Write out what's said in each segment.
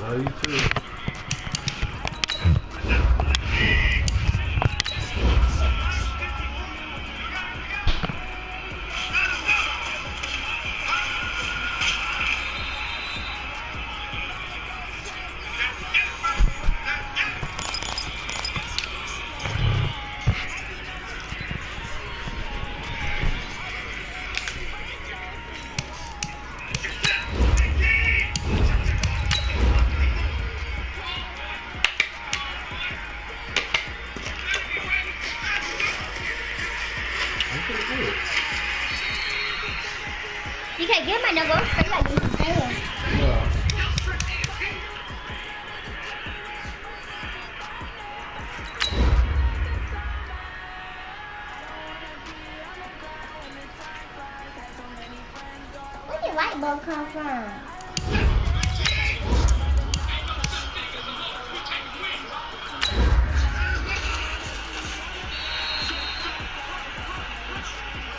Love you too. You can't get my number. I got you. Yeah. Where did light bulb come from?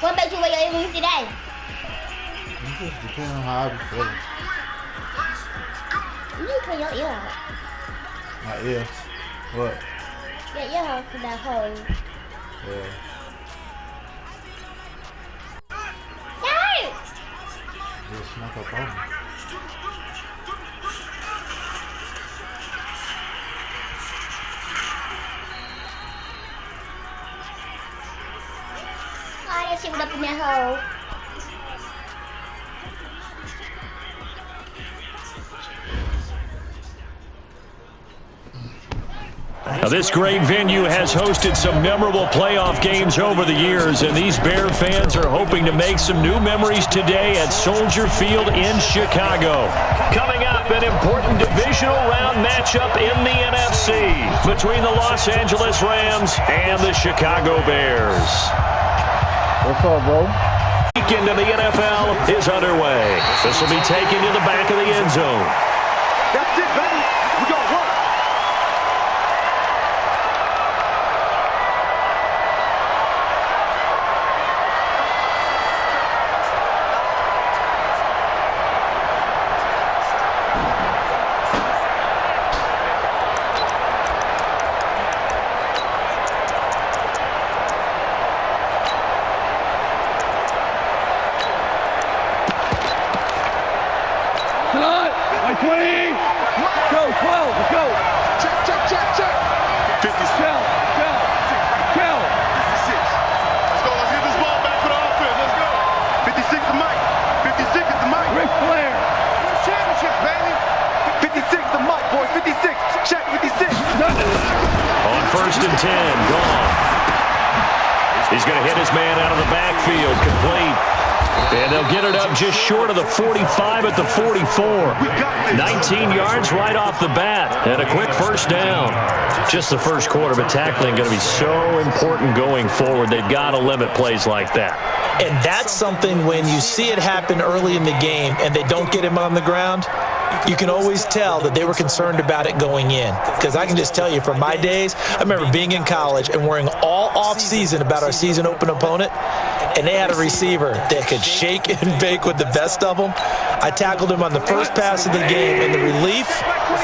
What makes you wear your earrings today? Just depending on how I be feeling. You need to clean your ear out. My ear. What? Your ear out for that hole. Yeah. That hurt! Just snuck up on me. Oh, that shit went up in that hole. Now, this great venue has hosted some memorable playoff games over the years, and these Bear fans are hoping to make some new memories today at Soldier Field in Chicago. Coming up, an important divisional round matchup in the NFC between the Los Angeles Rams and the Chicago Bears. What's up, bro? Weekend of the NFL is underway. This will be taken to the back of the end zone. That's it, baby. We got to work. On first and 10, gone. He's going to hit his man out of the backfield, complete. And they'll get it up just short of the 45 at the 44. 19 yards right off the bat. And a quick first down. Just the first quarter, but tackling going to be so important going forward. They've got to limit plays like that. And that's something when you see it happen early in the game and they don't get him on the ground, you can always tell that they were concerned about it going in. Because I can just tell you from my days, I remember being in college and worrying all offseason about our season open opponent, and they had a receiver that could shake and bake with the best of them. I tackled him on the first pass of the game, and the relief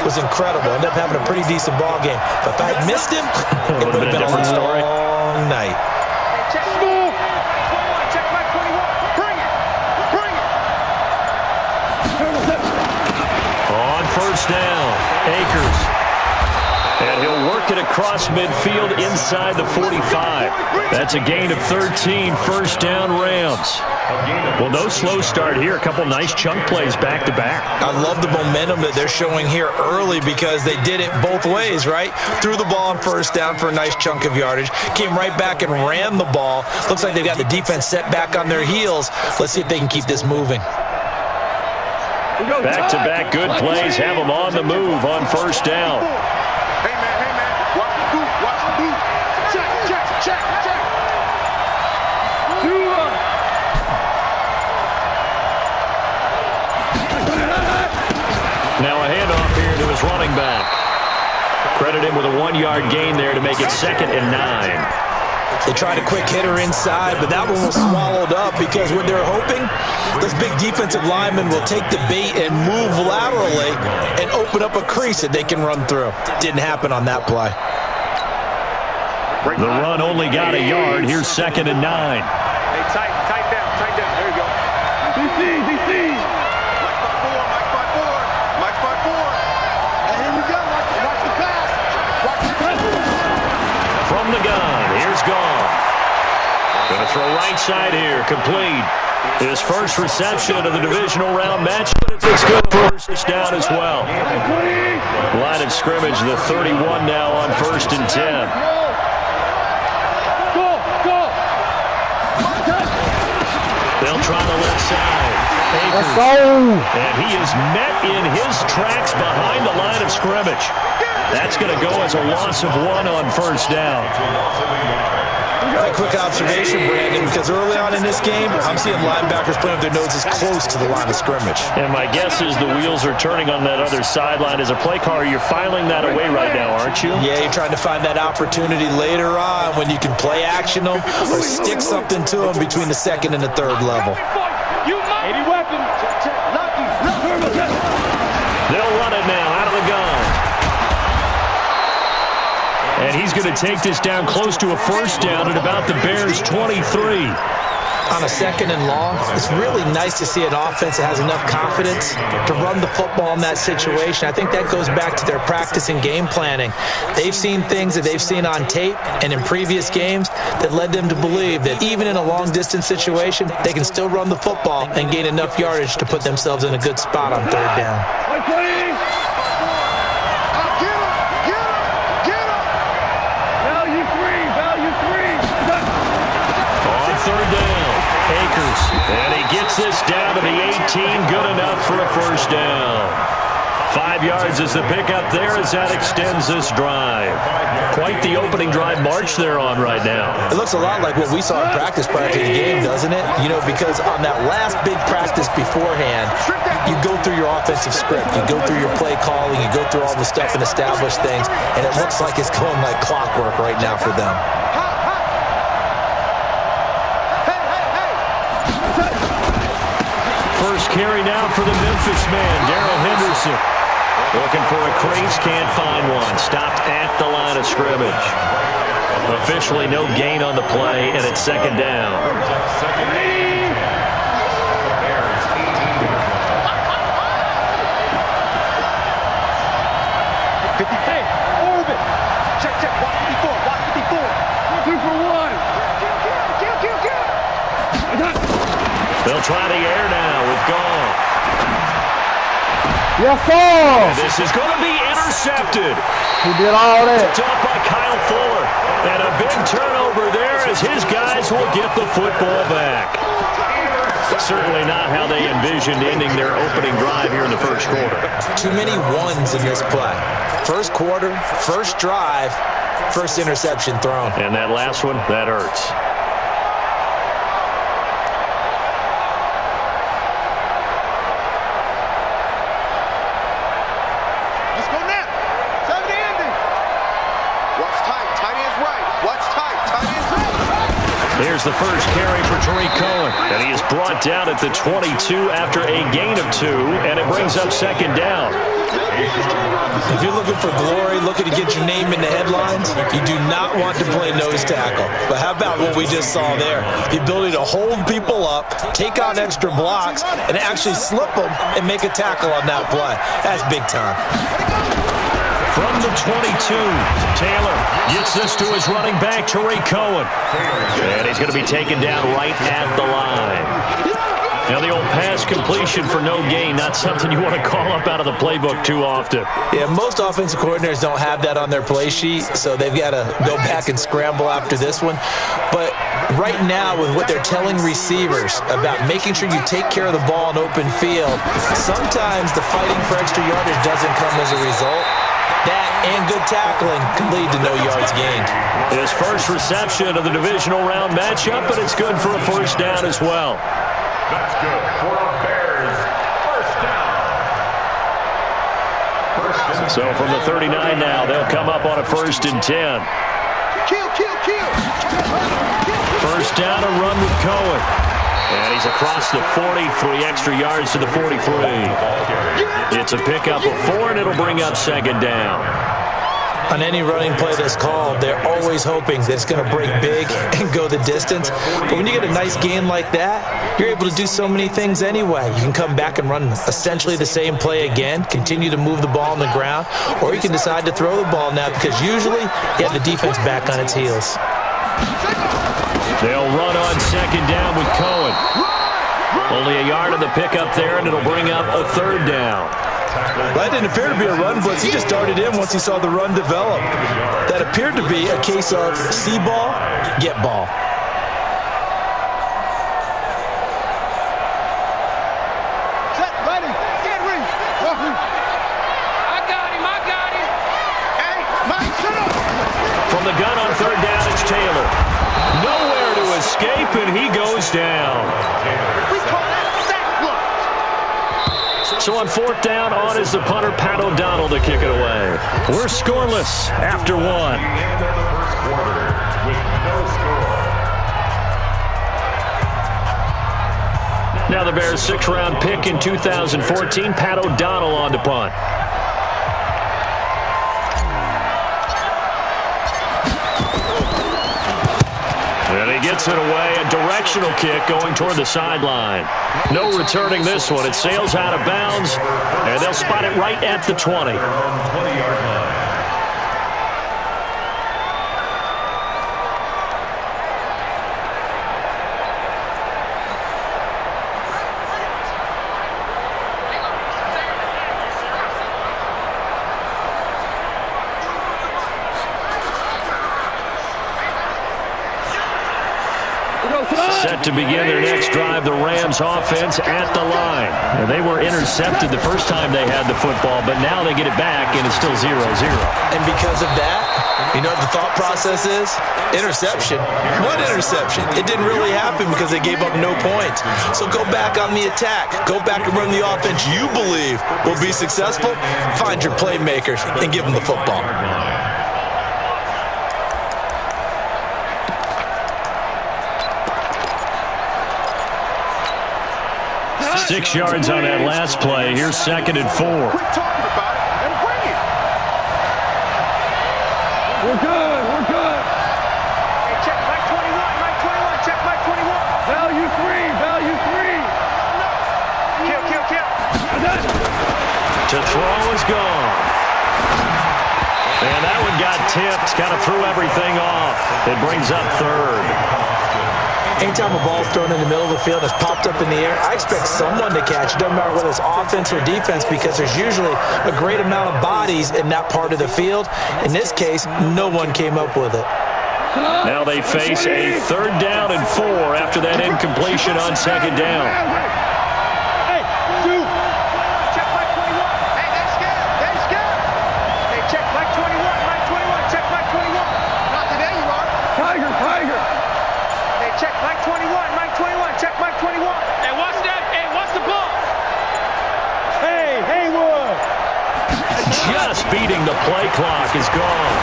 was incredible. Ended up having a pretty decent ball game. But if I had missed him, it would have been a different story. long night. On first down, Akers. And he'll work it across midfield inside the 45. That's a gain of 13, first down Rams. Well, no slow start here. A couple nice chunk plays back-to-back. I love the momentum that they're showing here early because they did it both ways, right? Threw the ball on first down for a nice chunk of yardage. Came right back and ran the ball. Looks like they've got the defense set back on their heels. Let's see if they can keep this moving. Back-to-back good plays have them on the move on first down. Hey, man. Watch the boot. Watch the boot. Check. Now a handoff here to his running back. Credit him with a 1-yard gain there to make it 2nd and 9. They tried a quick hitter inside, but that one was swallowed up because what they're hoping, those big defensive linemen will take the bait and move laterally and open up a crease that they can run through. Didn't happen on that play. The run only got a yard. Here's 2nd and 9. Hey, tight down. There you go. DC. Mike 5-4. And here we go. Watch the pass. From the gun, here's Gone. Going to throw right side here, complete. His first reception of the divisional round match, but it's good for first down as well. Line of scrimmage, the 31 now on 1st and 10. They'll try the left side. Akers. And he is met in his tracks behind the line of scrimmage. That's going to go as a loss of 1 on 1st down. A quick observation, Brandon, because early on in this game, I'm seeing linebackers putting up their noses close to the line of scrimmage. And my guess is the wheels are turning on that other sideline. As a play caller, you're filing that away right now, aren't you? Yeah, you're trying to find that opportunity later on when you can play action them or stick something to them between the 2nd and the 3rd level. They'll run it now out of the gun. And he's going to take this down close to a 1st down at about the Bears' 23. On a 2nd and long, it's really nice to see an offense that has enough confidence to run the football in that situation. I think that goes back to their practice and game planning. They've seen things that they've seen on tape and in previous games that led them to believe that even in a long-distance situation, they can still run the football and gain enough yardage to put themselves in a good spot on 3rd down. And he gets this down to the 18, good enough for a 1st down. 5 yards is the pickup there as that extends this drive. Quite the opening drive march they're on right now. It looks a lot like what we saw in practice prior to the game, doesn't it? You know, because on that last big practice beforehand, you go through your offensive script, you go through your play calling, you go through all the stuff and establish things, and it looks like it's going like clockwork right now for them. First carry now for the Memphis man, Darrell Henderson. Looking for a crease, can't find one. Stopped at the line of scrimmage. Officially no gain on the play, and it's 2nd down. Hey, orbit. Check. Watch 54. 2 for 1. They'll try the air now with Gone. Yes, sir. And this is going to be intercepted. He did all that. Picked up by Kyle Fuller. And a big turnover there as his guys will get the football back. Certainly not how they envisioned ending their opening drive here in the 1st quarter. Too many ones in this play. 1st quarter, 1st drive, 1st interception thrown. And that last one, that hurts. Here's the first carry for Tariq Cohen. And he is brought down at the 22 after a gain of 2, and it brings up 2nd down. If you're looking for glory, looking to get your name in the headlines, you do not want to play nose tackle. But how about what we just saw there? The ability to hold people up, take on extra blocks, and actually slip them and make a tackle on that play. That's big time. From the 22, Taylor gets this to his running back, Tariq Cohen. And he's going to be taken down right at the line. Now, the old pass completion for no gain, not something you want to call up out of the playbook too often. Yeah, most offensive coordinators don't have that on their play sheet, so they've got to go back and scramble after this one. But right now, with what they're telling receivers about making sure you take care of the ball in open field, sometimes the fighting for extra yardage doesn't come as a result. That and good tackling can lead to no yards gained. His first reception of the divisional round matchup, but it's good for a 1st down as well. That's good for a Bears 1st down. So from the 39 now, they'll come up on a 1st and 10. Kill, kill, kill. First down, a run with Cohen. And he's across the 40, 3 extra yards to the 43. It's a pickup of 4, and it'll bring up second down. On any running play that's called, they're always hoping that it's going to break big and go the distance. But when you get a nice gain like that, you're able to do so many things anyway. You can come back and run essentially the same play again, continue to move the ball on the ground, or you can decide to throw the ball now because usually you have the defense back on its heels. They'll run on second down with Cohen. Only a yard of the pickup there, and it'll bring up a third down. That didn't appear to be a run blitz. He just darted in once he saw the run develop. That appeared to be a case of see ball, get ball. Set, ready, get ready. I got him. Hey, Mike, shut up. From the gun on third down, it's Taylor. Nowhere to escape, and he goes down. We call that sack block. So on fourth down, on is the punter, Pat O'Donnell, to kick it away. We're scoreless after 1. The end of the first quarter with no score. Now the Bears' 6th-round pick in 2014, Pat O'Donnell on to punt. And he gets it away, a directional kick going toward the sideline. No returning this one. It sails out of bounds, and they'll spot it right at the 20. 20-yard line. Set to begin their next drive, the Rams offense at the line. And they were intercepted the first time they had the football, but now they get it back, and it's still 0-0. And because of that, you know what the thought process is? Interception. What interception? It didn't really happen because they gave up no points. So go back on the attack. Go back and run the offense you believe will be successful. Find your playmakers and give them the football. 6 yards on that last play. Here's 2nd and 4. Quit talking about it and bring it. We're good. Hey, check Mike 21. Check Mike 21. Value 3. Kill. To throw is gone. And that one got tipped, kind of threw everything off. It brings up 3rd. Anytime a ball is thrown in the middle of the field and it's popped up in the air, I expect someone to catch it. Doesn't matter whether it's offense or defense because there's usually a great amount of bodies in that part of the field. In this case, no one came up with it. Now they face a 3rd down and 4 after that incompletion on 2nd down. Hey, dude. Check Mike 21. Hey, that's good. Hey, check Mike 21. Check Mike 21. Not today, you are. Tiger. Hey, check Mike 21. Check Mike 21. Hey, watch that. Hey, watch the ball. Hey, Haywood. Just beating the play clock is gone.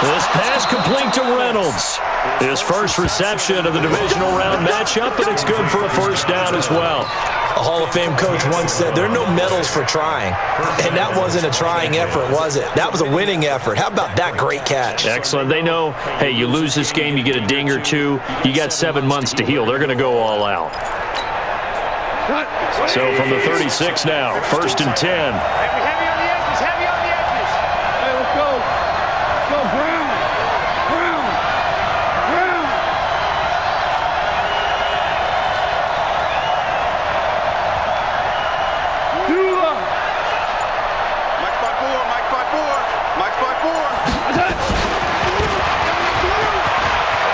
This pass complete to Reynolds. His first reception of the divisional round matchup, and it's good for a first down as well. A Hall of Fame coach once said, there are no medals for trying. And that wasn't a trying effort, was it? That was a winning effort. How about that great catch? Excellent. They know, hey, you lose this game, you get a ding or two, you got 7 months to heal. They're going to go all out. So from the 36 now, 1st and 10. Heavy on the edges. Hey, let's go. Brown.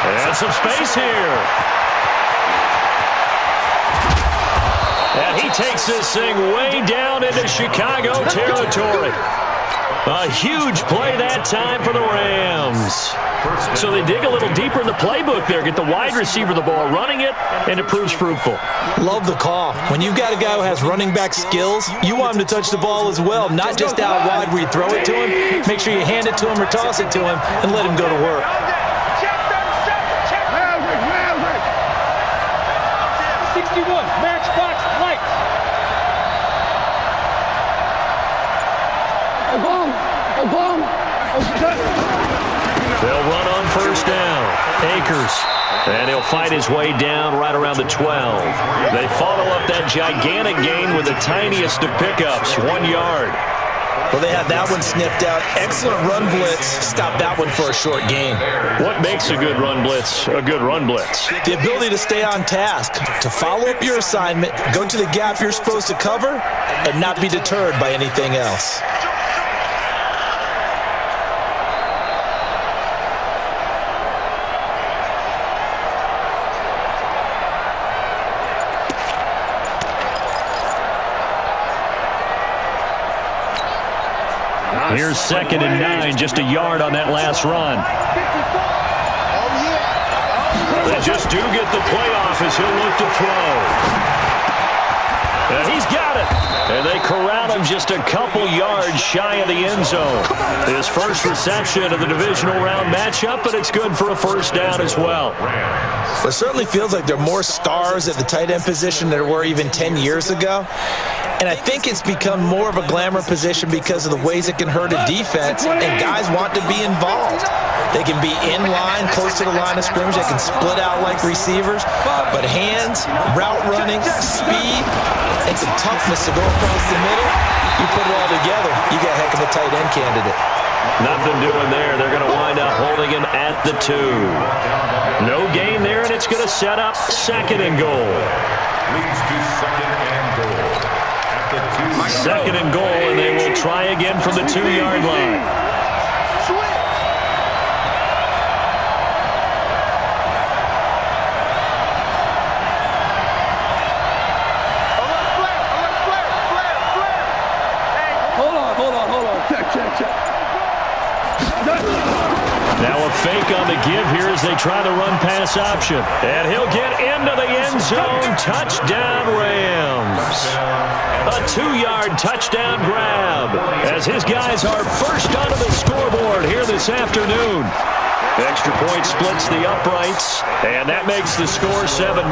And some space here. And he takes this thing way down into Chicago territory. A huge play that time for the Rams. So they dig a little deeper in the playbook there, get the wide receiver the ball, running it, and it proves fruitful. Love the call. When you've got a guy who has running back skills, you want him to touch the ball as well, not just out wide where you throw it to him. Make sure you hand it to him or toss it to him and let him go to work. 61, matchbox lights. A bomb. They'll run on first down. Akers. And he'll fight his way down right around the 12. They follow up that gigantic gain with the tiniest of pickups, 1 yard. Well, they had that one sniffed out. Excellent run blitz. Stopped that one for a short gain. What makes a good run blitz a good run blitz? The ability to stay on task, to follow up your assignment, go to the gap you're supposed to cover, and not be deterred by anything else. Here's 2nd and 9, just a yard on that last run. They just do get the playoff as he'll look to throw. And he's got it. And they corral him just a couple yards shy of the end zone. His first reception of the divisional round matchup, but it's good for a first down as well. It certainly feels like there are more stars at the tight end position than there were even 10 years ago. And I think it's become more of a glamour position because of the ways it can hurt a defense, and guys want to be involved. They can be in line, close to the line of scrimmage. They can split out like receivers. But hands, route running, speed, and some toughness to go across the middle, you put it all together, you got a heck of a tight end candidate. Nothing doing there. They're going to wind up holding him at the 2. No gain there, and it's going to set up 2nd and goal. Leads to 2nd and goal. 2nd and goal, and they will try again from the 2-yard line. Hold on. Check. Now a fake on the give here as they try the run-pass option. And he'll get into the end zone. Touchdown, Rams. A 2-yard touchdown grab as his guys are first onto the scoreboard here this afternoon. Extra point splits the uprights, and that makes the score 7-0.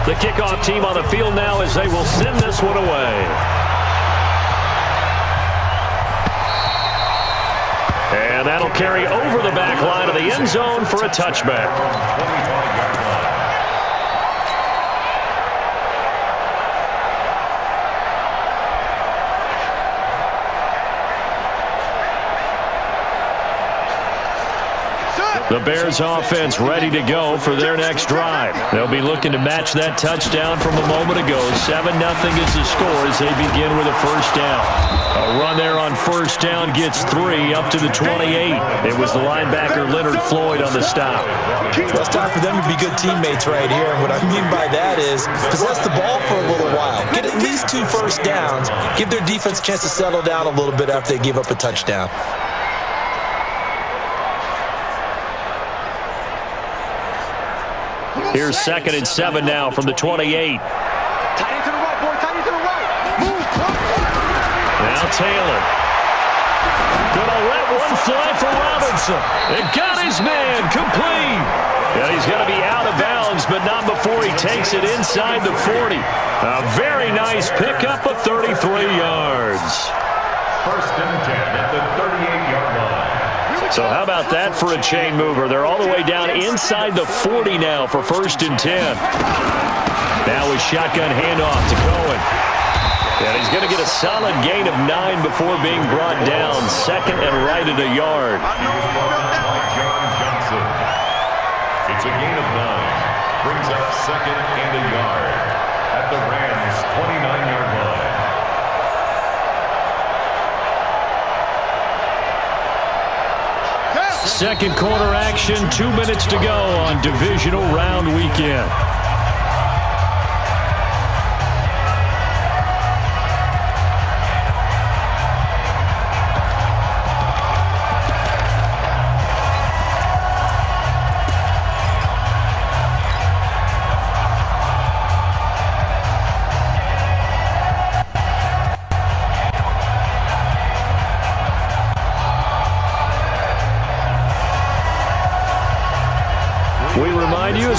The kickoff team on the field now as they will send this one away. And that'll carry over the back line of the end zone for a touchback. The Bears offense ready to go for their next drive. They'll be looking to match that touchdown from a moment ago. 7-0 is the score as they begin with a first down. A run there on first down gets 3 up to the 28. It was the linebacker Leonard Floyd on the stop. Well, it's time for them to be good teammates right here. And what I mean by that is possess the ball for a little while. Get at least 2 first downs. Give their defense a chance to settle down a little bit after they give up a touchdown. Here's 2nd and 7 now from the 28. Tight end to the right, boy. Tight end to the right. Move. Now Taylor. Gonna let one fly for Robinson. It got his man complete. And he's going to be out of bounds, but not before he takes it inside the 40. A very nice pickup of 33 yards. 1st and 10 at the 38-yard line. So how about that for a chain mover? They're all the way down inside the 40 now for 1st and 10. Now a shotgun handoff to Cohen. And he's going to get a solid gain of 9 before being brought down. 2nd and right at a yard. It's a gain of 9. Brings up 2nd and a yard at the Rams' 29-yard line. Second quarter action, 2 minutes to go on divisional round weekend.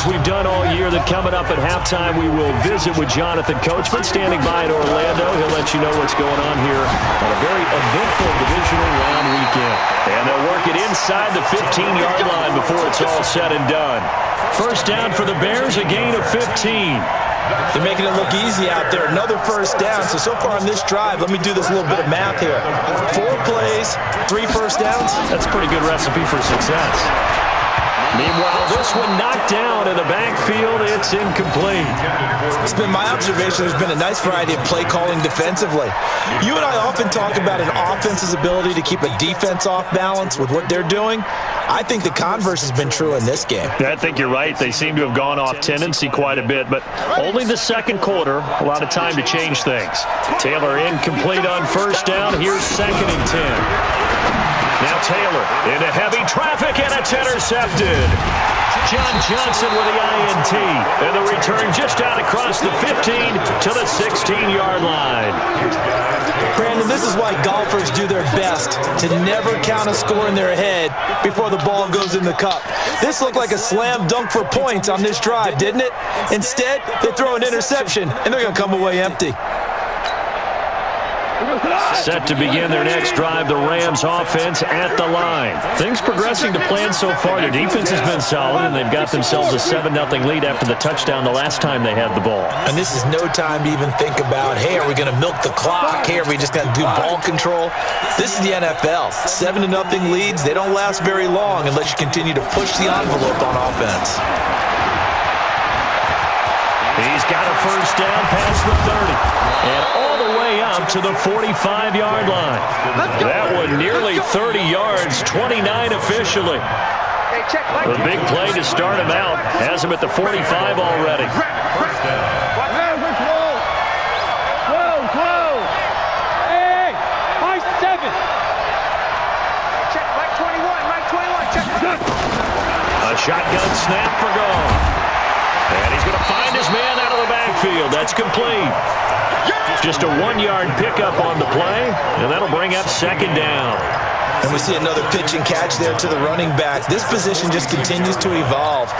as we've done all year, that coming up at halftime we will visit with Jonathan Coachman standing by in Orlando. He'll let you know what's going on here on a very eventful divisional round weekend. And they'll work it inside the 15-yard line before it's all said and done. First down for the Bears, a gain of 15. They're making it look easy out there. Another first down. So far on this drive, let me do this little bit of math here. 4 plays, 3 first downs. That's a pretty good recipe for success. Meanwhile, this one knocked down in the backfield. It's incomplete. It's been my observation there's been a nice variety of play calling defensively. You and I often talk about an offense's ability to keep a defense off balance with what they're doing. I think the converse has been true in this game. I think you're right. They seem to have gone off tendency quite a bit, but only the second quarter. A lot of time to change things. Taylor incomplete on first down. Here's 2nd and 10. Now Taylor into heavy traffic, and it's intercepted. John Johnson with the INT. And the return just out across the 15 to the 16-yard line. Brandon, this is why golfers do their best to never count a score in their head before the ball goes in the cup. This looked like a slam dunk for points on this drive, didn't it? Instead, they throw an interception, and they're going to come away empty. Set to begin their next drive, the Rams offense at the line. Things progressing to plan so far. Their defense has been solid, and they've got themselves a 7-0 lead after the touchdown the last time they had the ball. And this is no time to even think about, hey, are we going to milk the clock? Hey, are we just going to do ball control? This is the NFL. 7-0 leads, they don't last very long unless you continue to push the envelope on offense. He's got a first down past the 30. And all the way up to the 45-yard line. That one nearly 30 yards, 29 officially. The big play to start him out has him at the 45 already. Hey, high 7. Check, Mike 21, Mike 21, check. A shotgun snap for Gone. And he's going to find his man out of the backfield. That's complete. Just a 1-yard pickup on the play, and that'll bring up 2nd down. And we see another pitch and catch there to the running back. This position just continues to evolve.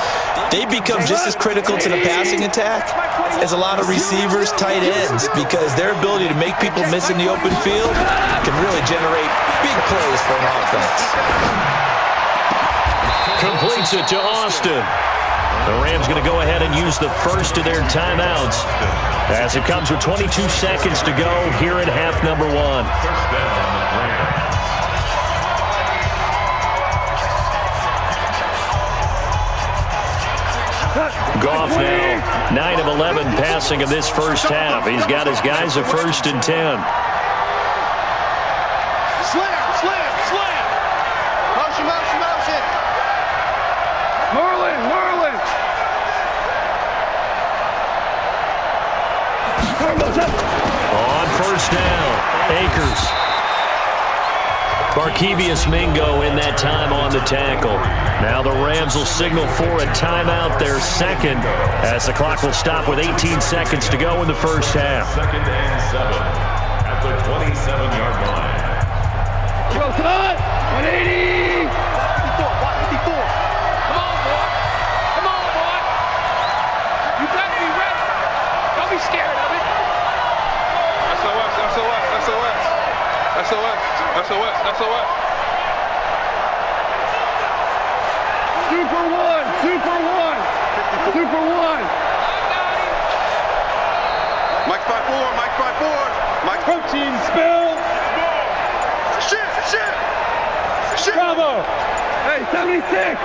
They become just as critical to the passing attack as a lot of receivers, tight ends, because their ability to make people miss in the open field can really generate big plays for an offense. Completes it to Austin. The Rams going to go ahead and use the first of their timeouts as it comes with 22 seconds to go here in half number 1. Goff now 9 of 11 passing in this first half. He's got his guys a 1st and 10. Slam. Motion. Merlin. On first down, Akers. Barkevius Mingo in that time on the tackle. Now the Rams will signal for a timeout, their 2nd, as the clock will stop with 18 seconds to go in the first half. 2nd and 7 at the 27-yard line. Go, cut! 180! 54. Come on, boy. You better be ready. Don't be scared of it. SOS. Super one. Mike 5-4. Mike Protein spill. Shit. Bravo. Hey, 76.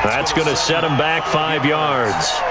That's going to set him back 5 yards.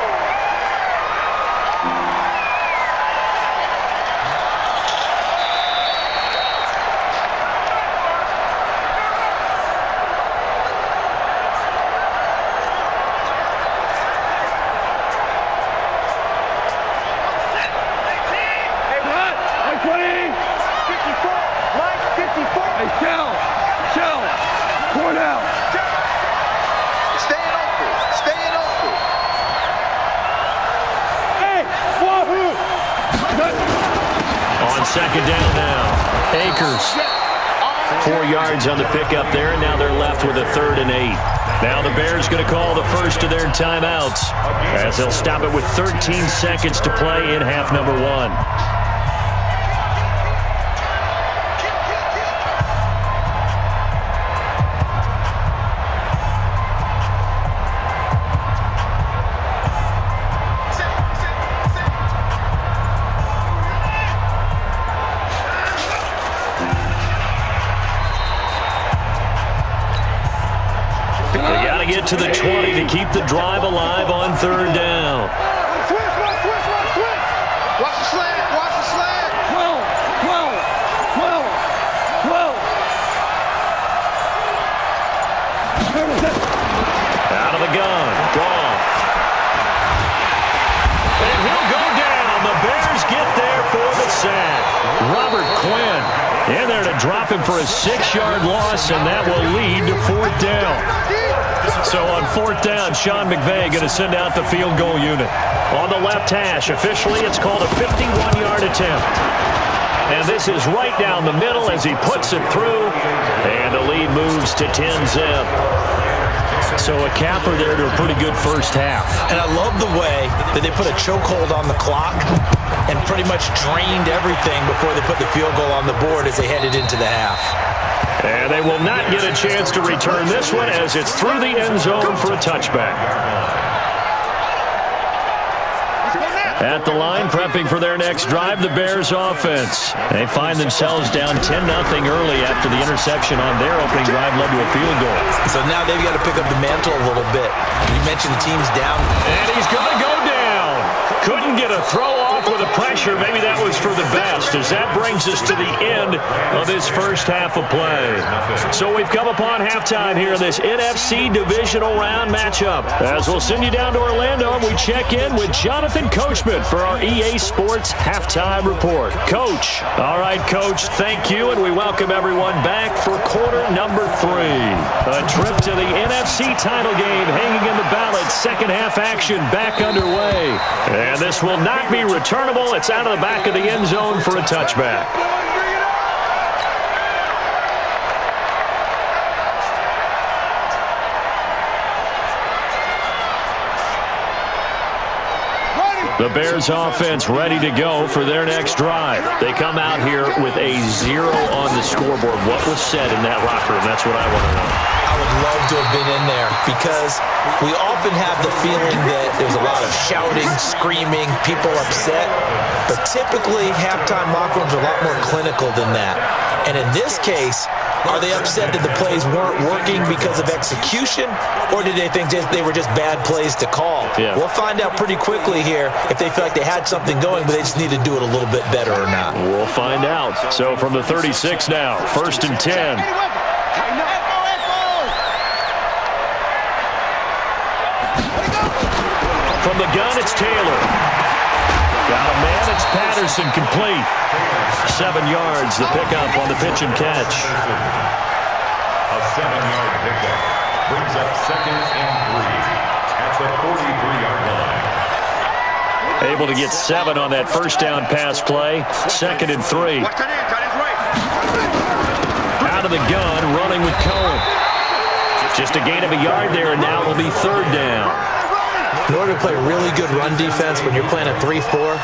Second down now. Akers. 4 yards on the pickup there, and now they're left with a 3rd and 8. Now the Bears going to call the first of their timeouts as they'll stop it with 13 seconds to play in half number 1. Get to the 20 to keep the drive alive on 3rd down. Switch. Watch the slant. Watch the slant. 12. Out of the gun. Gone. And he'll go down. The Bears get there for the sack. Robert Quinn in there to drop him for a 6-yard loss, and that will lead to 4th down. So on 4th down, Sean McVay going to send out the field goal unit. On the left hash, officially it's called a 51-yard attempt. And this is right down the middle as he puts it through. And the lead moves to 10-zip. So a capper there to a pretty good first half. And I love the way that they put a chokehold on the clock and pretty much drained everything before they put the field goal on the board as they headed into the half. And they will not get a chance to return this one as it's through the end zone for a touchback. At the line, prepping for their next drive, the Bears offense. They find themselves down 10-0 early after the interception on their opening drive led to a field goal. So now they've got to pick up the mantle a little bit. You mentioned the team's down. And he's going to go down. Couldn't get a throw off with the pressure. Maybe that was for the best, as that brings us to the end of this first half of play. So we've come upon halftime here in this NFC divisional round matchup. As we'll send you down to Orlando, and we check in with Jonathan Coachman for our EA Sports Halftime Report. Coach. All right, Coach, thank you, and we welcome everyone back for quarter number 3. A trip to the NFC title game hanging in the balance. Second half action back underway. And this will not be returnable. It's out of the back of the end zone for a touchback. The Bears offense ready to go for their next drive. They come out here with a 0 on the scoreboard. What was said in that locker room? That's what I want to know. I would love to have been in there because we often have the feeling that there's a lot of shouting, screaming, people upset. But typically, halftime locker rooms are a lot more clinical than that. And in this case, are they upset that the plays weren't working because of execution, or did they think they were just bad plays to call? Yeah. We'll find out pretty quickly here if they feel like they had something going, but they just need to do it a little bit better or not. We'll find out. So from the 36 now, 1st and 10. From the gun, it's Taylor. Got a man, it's Patterson, complete. 7 yards, the pickup on the pitch and catch. A 7-yard pickup brings up 2nd and 3 at the 43-yard line. Able to get 7 on that first down pass play. 2nd and 3. Out of the gun, running with Cohen. Just a gain of a yard there, and now will be 3rd down. In order to play really good run defense when you're playing a 3-4,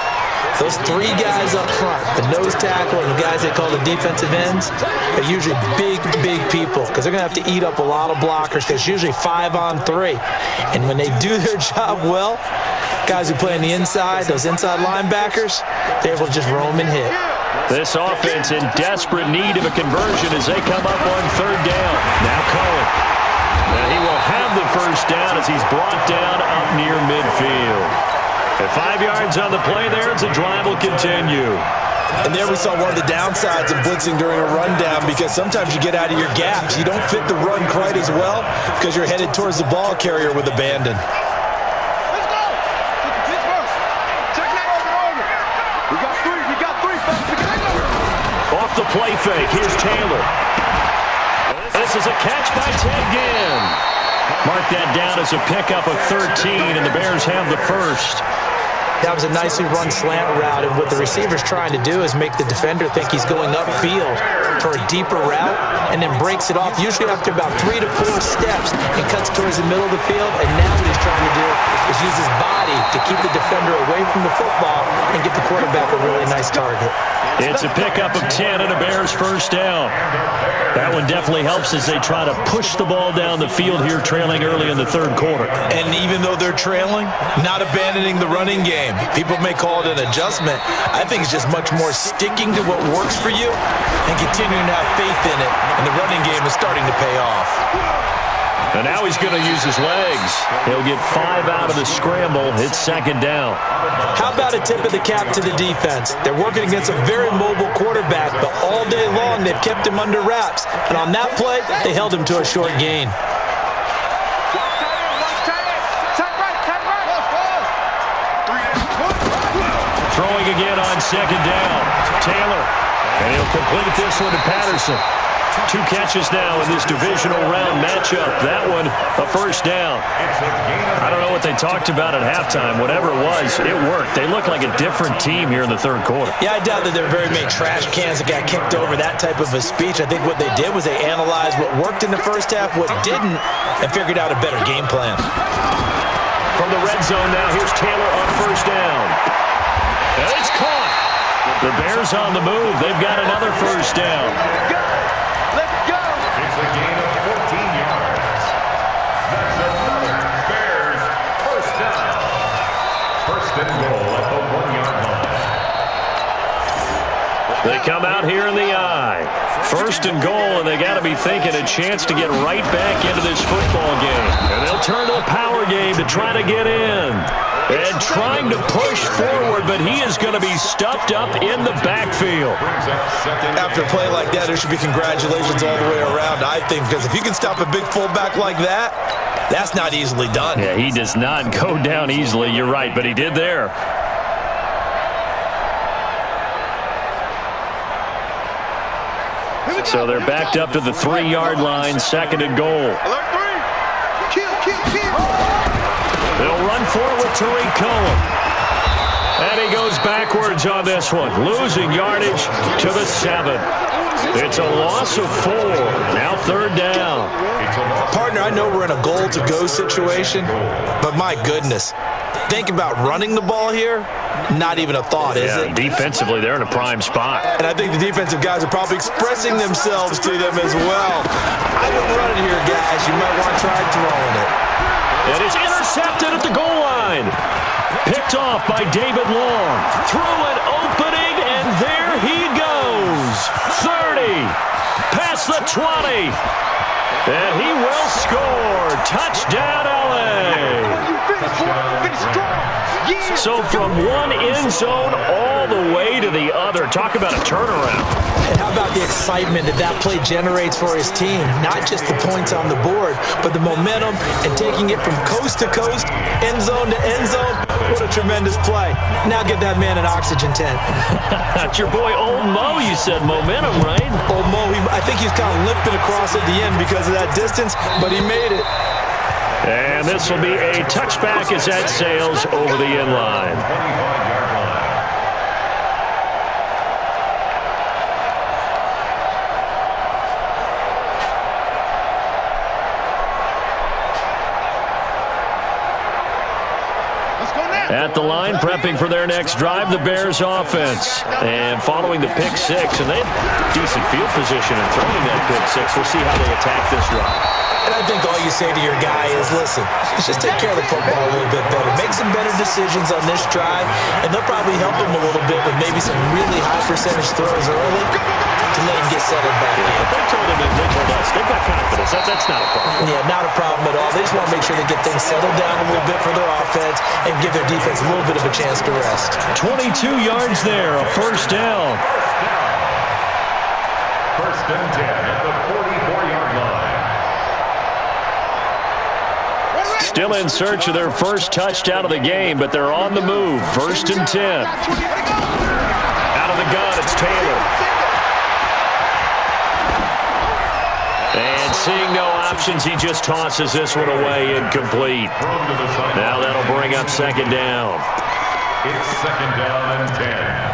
those 3 guys up front, the nose tackle and the guys they call the defensive ends, are usually big people because they're going to have to eat up a lot of blockers because it's usually 5 on 3. And when they do their job well, guys who play on the inside, those inside linebackers, they're able to just roam and hit. This offense in desperate need of a conversion as they come up on 3rd down. Now Cohen. And he will have the first down as he's brought down up near midfield. At 5 yards on the play there as the drive will continue. And there we saw one of the downsides of blitzing during a rundown because sometimes you get out of your gaps. You don't fit the run quite as well because you're headed towards the ball carrier with abandon. Let's go. Check that over. We got 3. Off the play fake, here's Taylor. This is a catch by Ted Ginn. Mark that down as a pickup of 13, and the Bears have the first. That was a nicely run slant route, and what the receiver's trying to do is make the defender think he's going upfield for a deeper route, and then breaks it off, usually after about 3 to 4 steps, and cuts towards the middle of the field. And now what he's trying to do is use his body to keep the defender away from the football and get the quarterback a really nice target. It's a pickup of 10 and a Bears first down. That one definitely helps as they try to push the ball down the field here, trailing early in the third quarter. And even though they're trailing, not abandoning the running game. People may call it an adjustment. I think it's just much more sticking to what works for you and continuing to have faith in it. And the running game is starting to pay off. And now he's going to use his legs. He'll get 5 out of the scramble. It's second down. How about a tip of the cap to the defense? They're working against a very mobile quarterback, but all day long they've kept him under wraps. And on that play, they held him to a short gain. Throwing again on second down. Taylor. And he'll complete this one to Patterson. 2 catches now in this divisional round matchup. That one, a first down. I don't know what they talked about at halftime. Whatever it was, it worked. They look like a different team here in the third quarter. Yeah, I doubt that there are very many trash cans that got kicked over, that type of a speech. I think what they did was they analyzed what worked in the first half, what didn't, and figured out a better game plan. From the red zone now, here's Taylor on first down. And it's caught. The Bears on the move. They've got another first down. It's a gain of 14 yards. That's another Bears first down. First and goal at the 1-yard line. They come out here in the eye. First and goal, and they got to be thinking a chance to get right back into this football game. And they'll turn to the power game to try to get in. And trying to push forward, but he is going to be stuffed up in the backfield. After a play like that, there should be congratulations all the way around, I think, because if you can stop a big fullback like that, that's not easily done. Yeah, he does not go down easily. You're right, but he did there. So they're backed up to the 3-yard line, second and goal. Alert 3. Kill. They'll run for it with Tariq Cohen. And he goes backwards on this one, losing yardage to the 7. It's a loss of 4. Now third down. Partner, I know we're in a goal-to-go situation, but my goodness, think about running the ball here. Not even a thought, is it? Defensively, they're in a prime spot. And I think the defensive guys are probably expressing themselves to them as well. I wouldn't run it here, guys. You might want to try throwing it. It is intercepted at the goal line. Picked off by David Long. Through an opening, and there he goes. 30. Past the 20. And he will score. Touchdown, LA. So from one end zone all the way to the other. Talk about a turnaround. And how about the excitement that play generates for his team? Not just the points on the board, but the momentum and taking it from coast to coast, end zone to end zone. What a tremendous play. Now get that man an oxygen tent. That's your boy Old Mo, you said. Momentum, right? Old Mo, I think he's kind of limping across at the end because of that distance, but he made it. And this will be a touchback as that sails over the end line. At the line, prepping for their next drive, the Bears offense. And following the pick 6, and they have decent field position in throwing that pick 6. We'll see how they attack this drive. And I think all you say to your guy is, listen, let's just take care of the football a little bit better. Make some better decisions on this drive, and they'll probably help him a little bit with maybe some really high percentage throws early to let him get settled back in. They told him and they told us they've got confidence. That's not a problem. Yeah, not a problem at all. They just want to make sure they get things settled down a little bit for their offense and give their defense a little bit of a chance to rest. 22 yards there, a first down. First and 10 at the 44-yard line. Still in search of their first touchdown of the game, but they're on the move. First and 10. Out of the gun, it's Taylor. And seeing no options, he just tosses this one away, incomplete. Now that'll bring up second down. It's 2nd down and 10.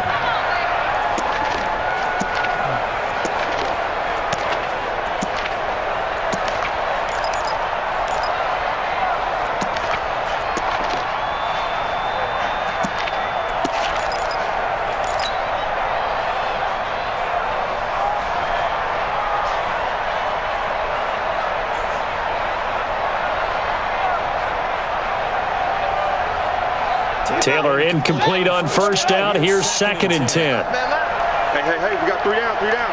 Taylor incomplete on 1st down. Here's 2nd and 10. Hey, we got 3 down, 3 down.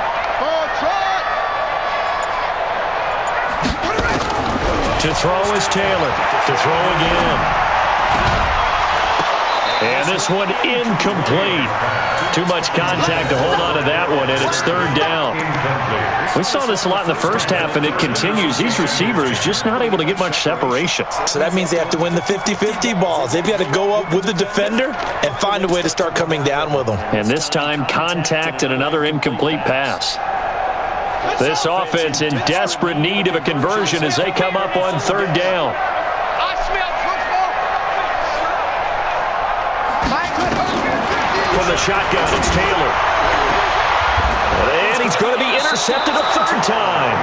To throw is Taylor. To throw again. And this one incomplete. Too much contact to hold on to that one, and it's 3rd down. We saw this a lot in the first half, and it continues. These receivers just not able to get much separation. So that means they have to win the 50-50 balls. They've got to go up with the defender and find a way to start coming down with them. And this time, contact and another incomplete pass. This offense in desperate need of a conversion as they come up on 3rd down. From the shotgun, it's Taylor. And he's going to be intercepted a 3rd time.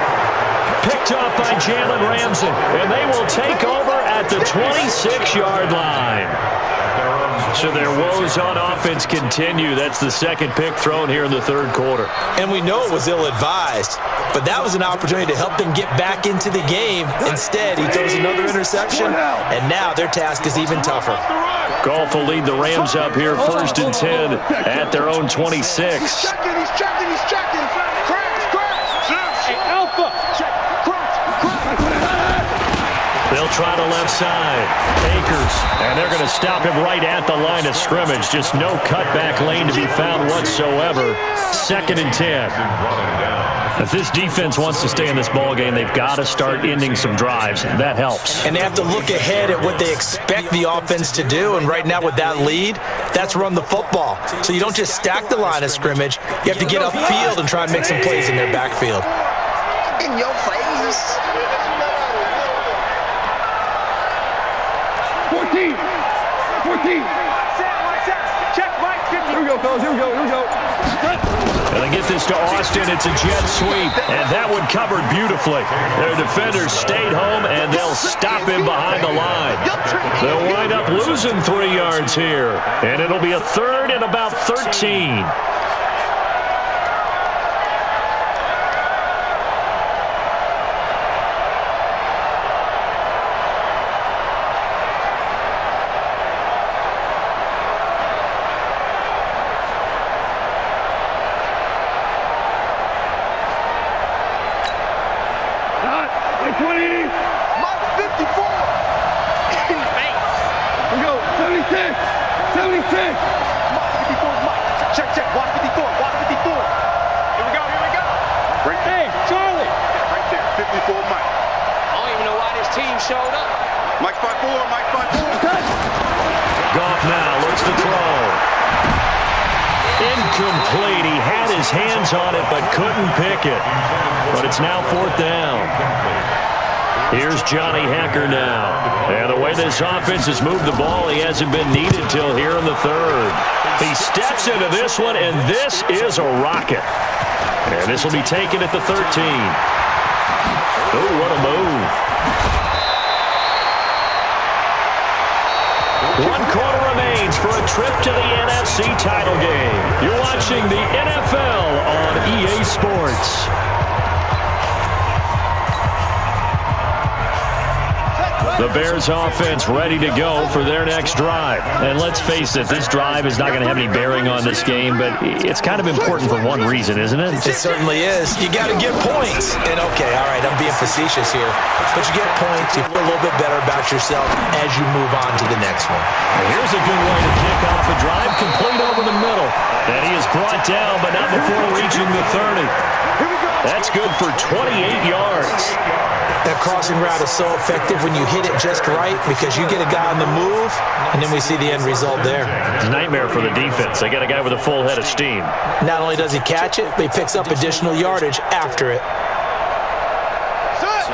Picked off by Jalen Ramsey. And they will take over at the 26-yard line. So their woes on offense continue. That's the 2nd pick thrown here in the 3rd quarter. And we know it was ill-advised, but that was an opportunity to help them get back into the game. Instead, he throws another interception, and now their task is even tougher. Goff will lead the Rams up here 1st and 10 at their own 26. He's checking. Crash. Hey, Alpha. They'll try the left side. Akers, and they're going to stop him right at the line of scrimmage. Just no cutback lane to be found whatsoever. 2nd and 10. If this defense wants to stay in this ballgame, they've got to start ending some drives. That helps. And they have to look ahead at what they expect the offense to do. And right now with that lead, that's run the football. So you don't just stack the line of scrimmage. You have to get upfield and try and make some plays in their backfield. In your face. 14. Check, Mike. Here we go, fellas. Here we go. And they get this to Austin. It's a jet sweep, and that one covered beautifully. Their defenders stayed home, and they'll stop him behind the line. They'll wind up losing 3 yards here, and it'll be a 3rd and about 13. Goff now looks to throw. Incomplete. He had his hands on it but couldn't pick it. But it's now 4th down. Here's Johnny Hecker now. And the way this offense has moved the ball, he hasn't been needed till here in the 3rd. He steps into this one, and this is a rocket. And this will be taken at the 13. Oh, what a move. 1 quarter remains for a trip to the NFC title game. You're watching the NFL on EA Sports. The Bears offense ready to go for their next drive. And let's face it, this drive is not going to have any bearing on this game, but it's kind of important for one reason, isn't it? It certainly is. You got to get points. And okay, all right, I'm being facetious here. But you get points, you feel a little bit better about yourself as you move on to the next one. And here's a good way to kick off a drive, complete over the middle. And he is brought down, but not before reaching the 30. That's good for 28 yards. That crossing route is so effective when you hit it just right because you get a guy on the move, and then we see the end result there. It's a nightmare for the defense. They got a guy with a full head of steam. Not only does he catch it, but he picks up additional yardage after it.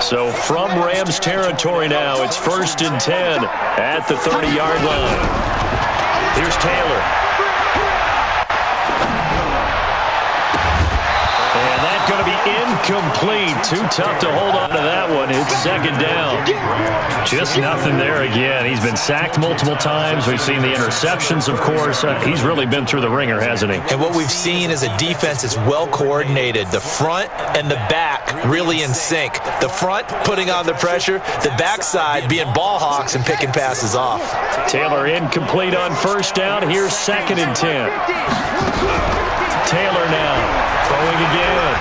So from Rams territory now, it's 1st and 10 at the 30-yard line. Here's Taylor. And that's going to be incomplete. Too tough to hold on to that one. It's second down. Just nothing there again. He's been sacked multiple times. We've seen the interceptions, of course. He's really been through the ringer, hasn't he? And what we've seen is a defense that's well coordinated. The front and the back really in sync. The front putting on the pressure. The backside being ball hawks and picking passes off. Taylor incomplete on first down. Here's second and 10. Taylor now throwing again.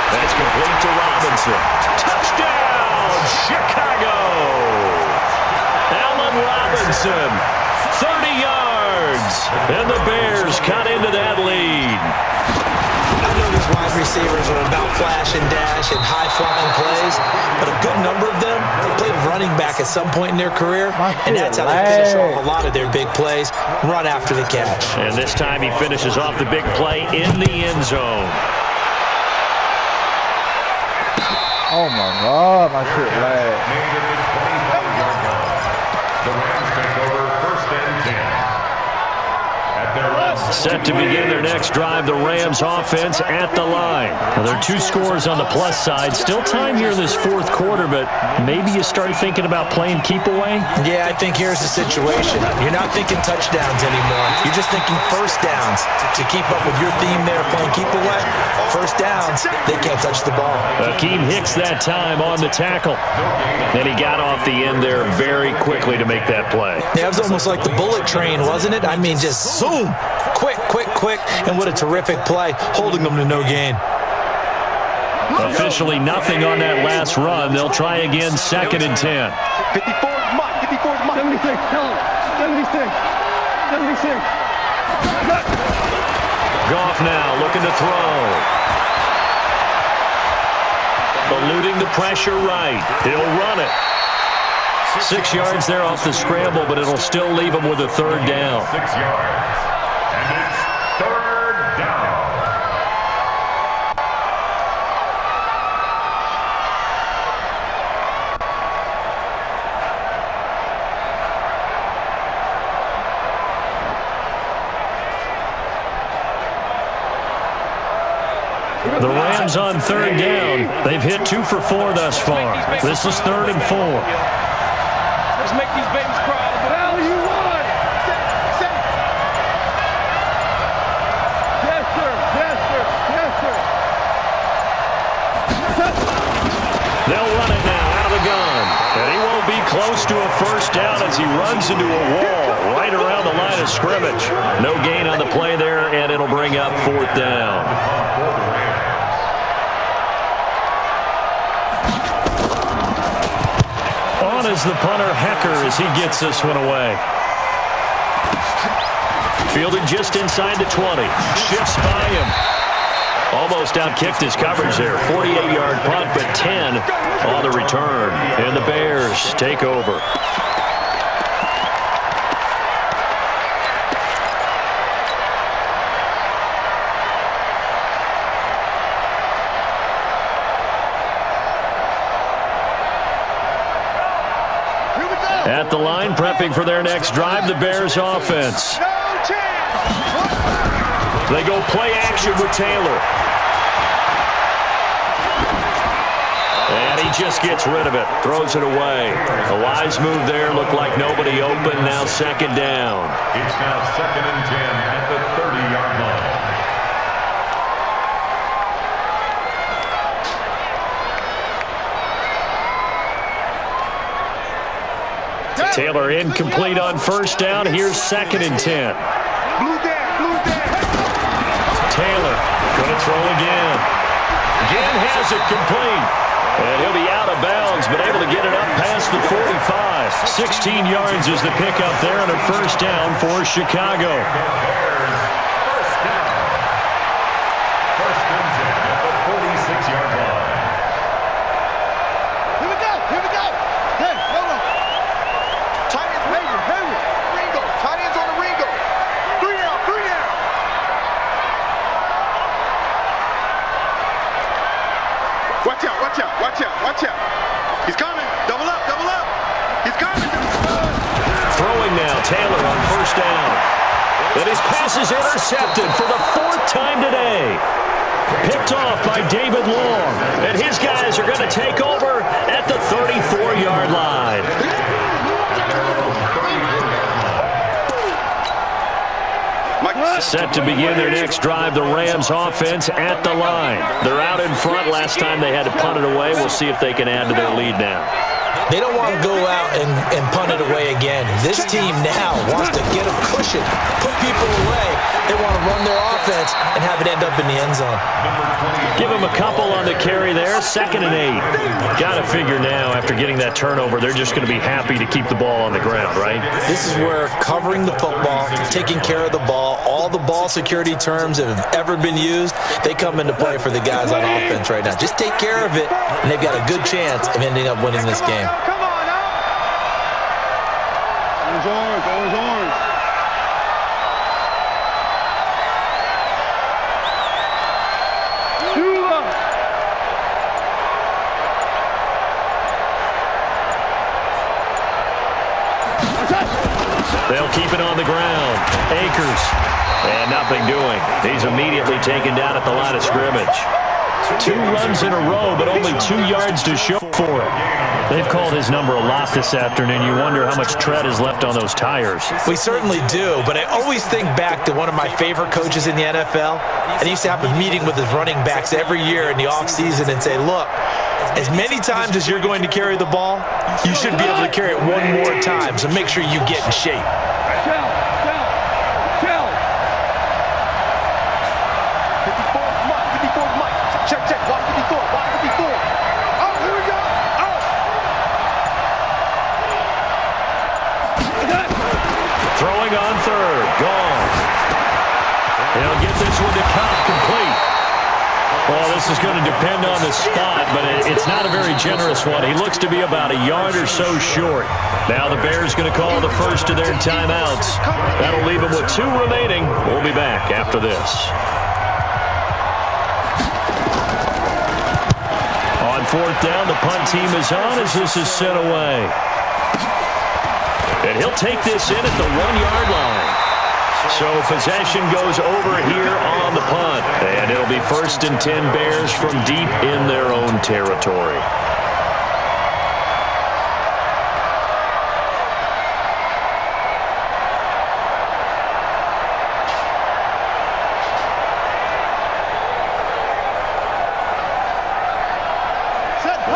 That's complete to Robinson. Touchdown, Chicago! Allen Robinson, 30 yards. And the Bears cut into that lead. I know these wide receivers are about flash and dash and high-flying plays, but a good number of them played running back at some point in their career, and that's how they finish off a lot of their big plays, run after the catch. And this time he finishes off the big play in the end zone. Oh my God, my shit lag. The Rams take over first and 10. Set to begin their next drive, the Rams offense at the line. Now, there are two scores on the plus side. Still time here in this fourth quarter, but maybe you start thinking about playing keep away? Yeah, I think here's the situation. You're not thinking touchdowns anymore. You're just thinking first downs. To keep up with your theme there, playing keep away, first downs, they can't touch the ball. Akeem Hicks that time on the tackle. And he got off the end there very quickly to make that play. Yeah, it was almost like the bullet train, wasn't it? I mean, just zoom. Quick, quick, quick. And what a terrific play, holding them to no gain. Officially nothing on that last run. They'll try again, second and 10. 54 is Mike. 54 is Mike. 76, tell him. 76. 76. Goff now looking to throw. Eluding the pressure right. He'll run it. 6 yards there off the scramble, but it'll still leave him with a third down. 6 yards. And it's third down. The Rams on third down. They've hit 2 for 4 thus far. This is 3rd and 4. Let's make these babies cry. But how you won? Yes, sir. Yes, sir. Yes, sir. They'll run it now out of the gun. And he won't be close to a first down as he runs into a wall right around the line of scrimmage. No gain on the play there, and it'll bring up 4th down. On is the punter, Hecker, as he gets this one away. Fielded just inside the 20. Shifts by him. Almost outkicked his coverage there. 48-yard punt, but 10 on the return. And the Bears take over. At the line, prepping for their next drive, the Bears offense. They go play action with Taylor. And he just gets rid of it, throws it away. A wise move there, looked like nobody open, now second down. It's now 2nd and 10 at the 30-yard line. Taylor incomplete on first down. Here's 2nd and 10. Taylor going to throw again. Again has it complete. And he'll be out of bounds, but able to get it up past the 45. 16 yards is the pickup there and a first down for Chicago. First down. 1st and 10 at the 46-yard line. Here we go. Here we go. Hey, hold on. Tight ends, Hayward. Ringo. Tight ends on the Ringo. 3 down. 3 down. Watch out. Watch out. Watch out. Watch out. He's coming. Double up. Double up. He's coming. Taylor on first down. And his pass is intercepted for the 4th time today. Picked off by David Long. And his guys are going to take over at the 34-yard line. Set to begin their next drive, the Rams offense at the line. They're out in front. Last time they had to punt it away. We'll see if they can add to their lead now. They don't want to go out and punt it away again. This team now wants to get a cushion, put people away. They want to run their offense and have it end up in the end zone. Give them a couple on the carry there. 2nd and 8. Got to figure now, after getting that turnover, they're just going to be happy to keep the ball on the ground, right? This is where covering the football, taking care of the ball, all the ball security terms that have ever been used, they come into play for the guys on offense right now. Just take care of it, and they've got a good chance of ending up winning this game. Come on now. Orange, orange. They'll keep it on the ground. Akers. And nothing doing. He's immediately taken down at the line of scrimmage. 2 runs in a row, but only 2 yards to show for it. They've called his number a lot this afternoon. You wonder how much tread is left on those tires. We certainly do, but I always think back to one of my favorite coaches in the NFL. And he used to have a meeting with his running backs every year in the offseason and say, look, as many times as you're going to carry the ball, you should be able to carry it one more time, so make sure you get in shape. Check, watch 54, watch 54. Oh, here we go. Oh. Throwing on 3rd, gone. He'll get this one to Cup, complete. Well, this is going to depend on the spot, but it's not a very generous one. He looks to be about a yard or so short. Now the Bears going to call the first of their timeouts. That'll leave them with 2 remaining. We'll be back after this. On 4th down, the punt team is on as this is sent away. And he'll take this in at the 1-yard line. So possession goes over here on the punt. And it'll be 1st and 10 Bears from deep in their own territory.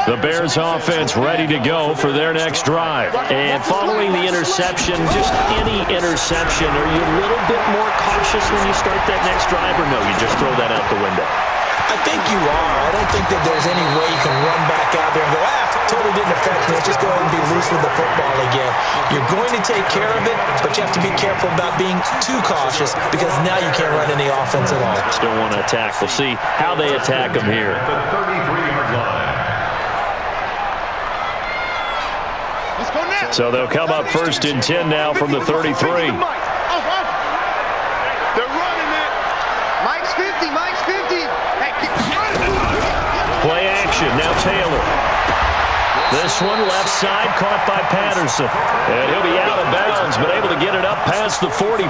The Bears offense ready to go for their next drive. And following the interception, just any interception, are you a little bit more cautious when you start that next drive, or no, you just throw that out the window? I think you are. I don't think that there's any way you can run back out there and go, totally didn't affect me. Let's just go ahead and be loose with the football again. You're going to take care of it, but you have to be careful about being too cautious because now you can't run any offense at all. Still want to attack. We'll see how they attack them here. The 33-yard line. So they'll come up 1st and 10 now from the 33. They're running it. Mike's 50, Mike's 50. Play action, now Taylor. This one left side caught by Patterson. And he'll be out of bounds, but able to get it up past the 45.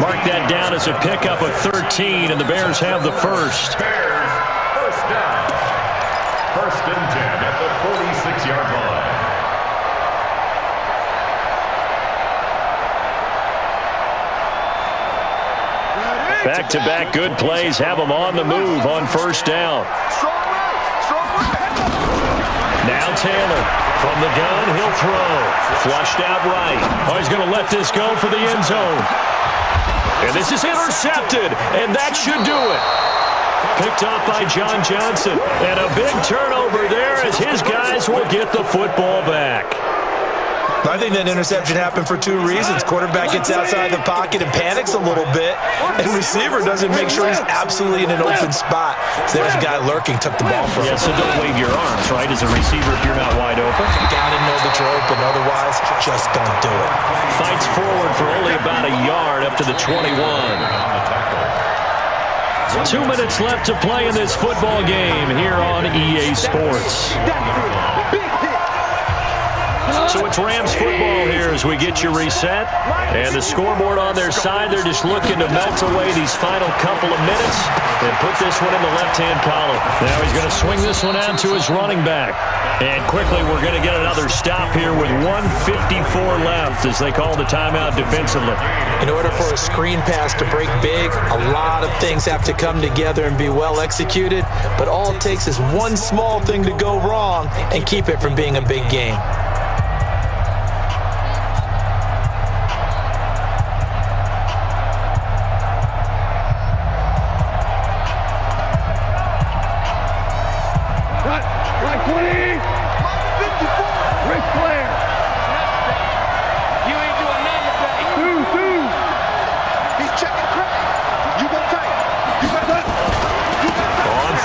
Mark that down as a pickup of 13, and the Bears have the first. Bears, first down. 1st and 10 at the 46-yard line. Back-to-back good plays have them on the move on 1st down. Now Taylor from the gun, he'll throw. Flushed out right. Oh, he's going to let this go for the end zone. And this is intercepted, and that should do it. Picked up by John Johnson. And a big turnover there as his guys will get the football back. I think that interception happened for 2 reasons. Quarterback gets outside the pocket and panics a little bit, and receiver doesn't make sure he's absolutely in an open spot. So there's a guy lurking, took the ball from him. Yeah, so don't wave your arms, right, as a receiver if you're not wide open. You gotta know that you're open, otherwise just don't do it. Fights forward for only about a yard up to the 21. 2 minutes left to play in this football game here on EA Sports. So it's Rams football here as we get you reset. And the scoreboard on their side, they're just looking to melt away these final couple of minutes and put this one in the left-hand column. Now he's going to swing this one out to his running back. And quickly we're going to get another stop here with 1:54 left as they call the timeout defensively. In order for a screen pass to break big, a lot of things have to come together and be well executed. But all it takes is one small thing to go wrong and keep it from being a big game.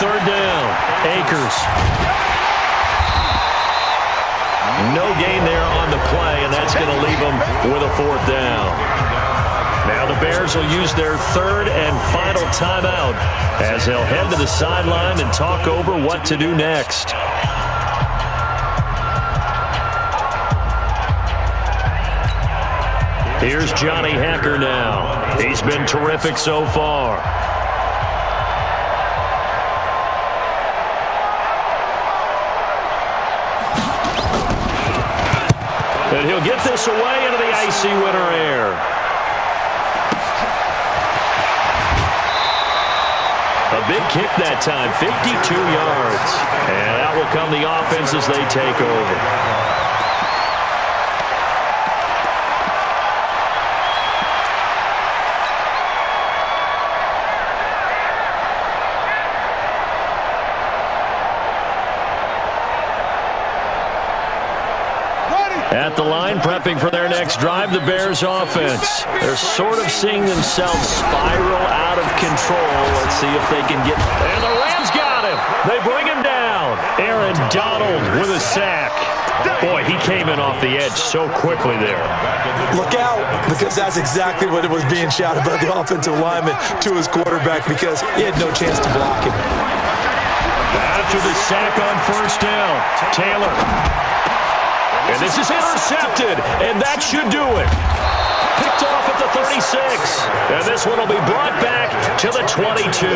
Third down, Akers. No gain there on the play, and that's going to leave them with a fourth down. Now the Bears will use their third and final timeout as they'll head to the sideline and talk over what to do next. Here's Johnny Hacker now. He's been terrific so far. And he'll get this away into the icy winter air. A big kick that time, 52 yards. And that will come the offense as they take over. At the line, prepping for their next drive, the Bears offense. They're sort of seeing themselves spiral out of control. Let's see if they can get... And the Rams got him. They bring him down. Aaron Donald with a sack. Boy, he came in off the edge so quickly there. Look out, because that's exactly what it was being shouted by the offensive lineman to his quarterback, because he had no chance to block him. After the sack on first down, Taylor. And this is intercepted, and that should do it. Picked off at the 36. And this one will be brought back to the 22.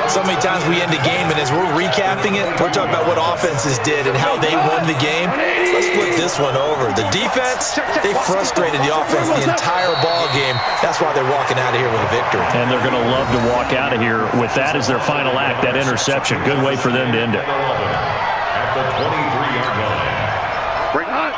So many times we end a game, and as we're recapping it, we're talking about what offenses did and how they won the game. Let's flip this one over. The defense, they frustrated the offense the entire ball game. That's why they're walking out of here with a victory. And they're going to love to walk out of here with that as their final act, that interception. Good way for them to end it. At the 23-yard line. Bring on.